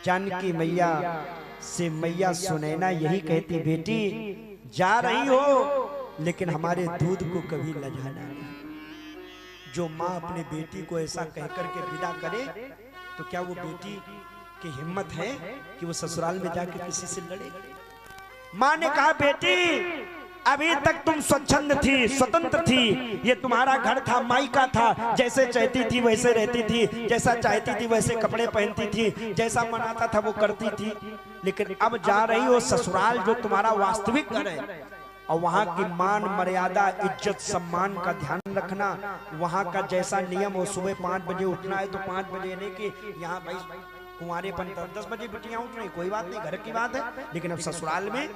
जानकी मैया से मैया सुनैना यही कहती, बेटी जा रही हो लेकिन हमारे दूध को कभी लजाना नहीं। जो माँ अपने बेटी को ऐसा कहकर के विदा करे तो क्या वो बेटी की हिम्मत है कि वो ससुराल में जाकर किसी से लड़े? माँ ने कहा, बेटी अभी तक तुम स्वच्छंद थी, स्वतंत्र थी, ये तुम्हारा घर था, मायका था, जैसे चाहती थी वैसे रहती थी, जैसा चाहती थी वैसे कपड़े पहनती थी, जैसा मन आता था वो करती थी। लेकिन अब जा रही हो ससुराल, जो तुम्हारा वास्तविक घर है, और वहाँ की मान मर्यादा इज्जत सम्मान का ध्यान रखना। वहाँ का जैसा नियम हो, सुबह 5 बजे उठना है तो 5 बजे नहीं कि यहाँ भाई कुंवारेपन 10 बजे बिटियां उठ रही, कोई बात नहीं, घर की बात है, लेकिन अब ससुराल में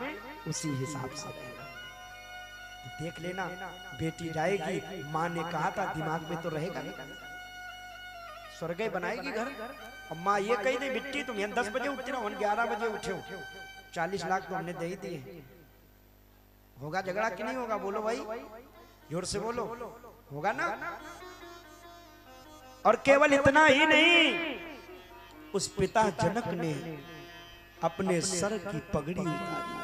उसी हिसाब से देख लेना। बेटी जाएगी, माँ ने कहा था, दिमाग में तो रहेगा नहीं, स्वर्ग बनाएगी घर। और माँ ये कही थी, बिट्टी तुम यहाँ 10 बजे उठती ना, 11 बजे उठे हो, 40 लाख तो हमने दे ही दिए। होगा झगड़ा कि नहीं होगा? बोलो भाई, जोर से बोलो, होगा ना? और केवल इतना ही नहीं, उस पिता जनक ने अपने सर की पगड़ी उतारी।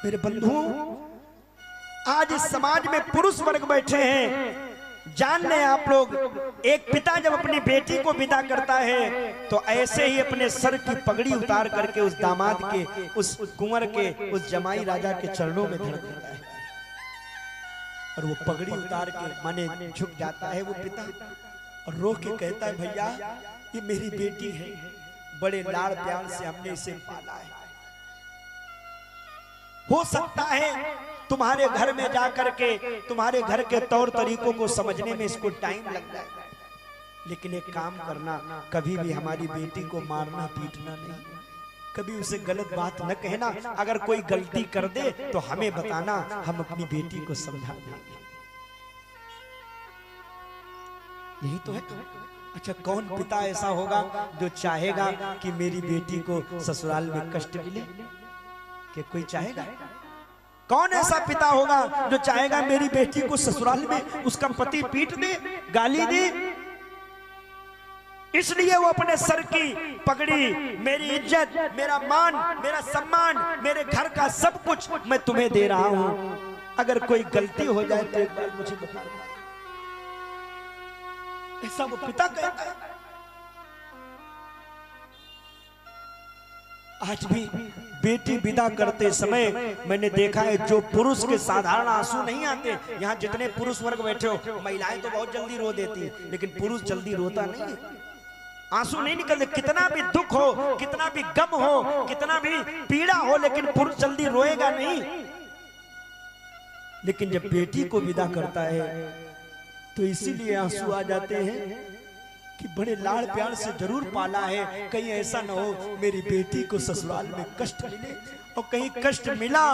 मेरे बंधुओं, आज इस समाज में पुरुष वर्ग बैठे हैं, जान लें आप लोग, एक पिता जब अपनी बेटी को विदा करता है तो ऐसे ही अपने सर की पगड़ी उतार करके उस दामाद के, उस कुंवर के, उस जमाई राजा के चरणों में धड़ देता है। और वो पगड़ी उतार के माने झुक जाता है वो पिता, और रो के कहता है, भैया ये मेरी बेटी है, बड़े लाड़ प्यार से हमने इसे पाला है। हो सकता है तुम्हारे घर में जाकर के तुम्हारे घर के तौर तरीकों को समझने में इसको टाइम लग जाए, लेकिन एक काम करना, कभी भी हमारी बेटी को मारना पीटना नहीं, कभी उसे गलत बात न कहना। अगर कोई गलती कर दे तो हमें बताना, हम अपनी बेटी को समझा देंगे। यही तो है। अच्छा, कौन पिता ऐसा होगा जो चाहेगा कि मेरी बेटी को ससुराल में कष्ट मिले? कि कोई चाहेगा? कौन ऐसा पिता होगा जो चाहेगा मेरी बेटी को ससुराल में उसका पति पीट दे, गाली दे? इसलिए वो अपने सर की पगड़ी, मेरी इज्जत, मेरा मान, मेरा सम्मान, मेरे घर का सब कुछ मैं तुम्हें दे रहा हूं। अगर कोई गलती हो जाए तो एक बार मुझे बता। ऐसा वो पिता कहता है। आज भी बेटी विदा करते समय मैंने देखा है, जो पुरुष के साधारण आंसू नहीं आते, यहाँ जितने पुरुष वर्ग बैठे हो, महिलाएं तो बहुत जल्दी रो देती, लेकिन पुरुष जल्दी रोता नहीं है, आंसू नहीं निकलते। कितना भी दुख हो, कितना भी गम हो, कितना भी पीड़ा हो, लेकिन पुरुष जल्दी रोएगा नहीं। लेकिन जब बेटी को विदा करता है तो इसीलिए आंसू आ जाते हैं कि बड़े लाड़ प्यार से जरूर पाला है, कहीं ऐसा न हो मेरी बेटी को ससुराल में कष्ट मिले, और कहीं कष्ट मिला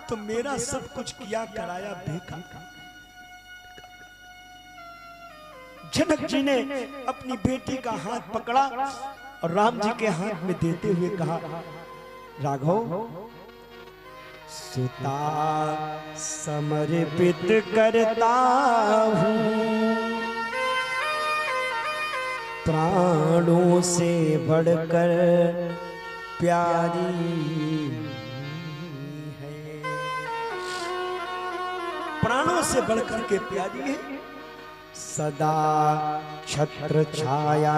तो मेरा सब कुछ किया कराया बेकार। जनक जी ने अपनी बेटी का हाथ पकड़ा और राम जी के हाथ में देते हुए कहा, राघव, सुता समर्पित करता हूँ, प्राणों से बढ़कर प्यारी है, प्राणों से बढ़कर के प्यारी है। सदा छत्र छाया